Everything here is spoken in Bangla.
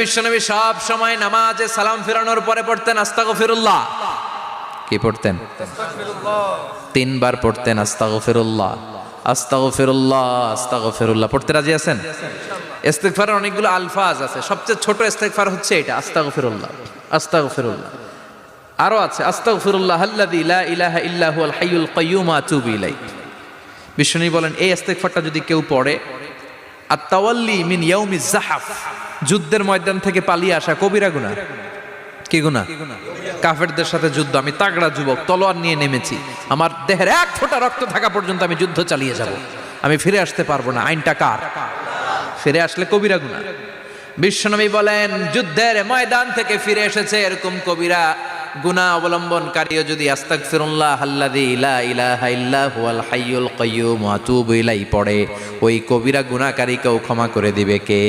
বিশ্বনবী সব সময় নামাজে সালাম ফেরানোর পরে পড়তেন আস্তাগফিরুল্লাহ। কি পড়তেন? তিনবার পড়তেন আস্তাগফিরুল্লাহ, আস্তাগফিরুল্লাহ, আস্তাগফিরুল্লাহ। পড়তে রাজি আছেন? ইস্তিগফারের অনেকগুলো আলফাজ আছে, সবচেয়ে ছোট ইস্তিগফার হচ্ছে এটা, আস্তাগফিরুল্লাহ, আস্তাগফিরুল্লাহ। আরো আছে আস্তাগফিরুল্লাহ আল্লাযী লা ইলাহা ইল্লা হুয়াল হাইয়ুল কাইয়্যুম ওয়া আতুবু ইলাইহি। বিশ্বনবী বলেন এই ইস্তিগফারটা যদি কেউ পড়ে, আত-তাওয়াল্লি মিন ইয়াউমিজ যাহাফ, যুদ্ধের ময়দান থেকে পালিয়ে আসা কবিরা গুনাহ। কি গুনাহ? কাফেরদের সাথে যুদ্ধ, আমি তাগড়া যুবক, তলোয়ার নিয়ে নেমেছি, আমার দেহের এক ফোঁটা রক্ত থাকা পর্যন্ত আমি যুদ্ধ চালিয়ে যাব, আমি ফিরে আসতে পারবো না, আইনটা কার? ফিরে আসলে কবিরা গুনাহ। বিশ্বনবী বলেন যুদ্ধের ময়দান থেকে ফিরে এসেছে এরকম কবিরা গুনাহ অবলম্বনকারীও যদি আস্তাগফিরুল্লাহ আল্লাযী লা ইলাহা ইল্লা হুয়াল হাইয়ুল কাইয়্যুম ওয়া আতুবু ইলাইহি পড়ে, ওই কবিরা গুনাহকারীকেও ক্ষমা করে দিবে কে?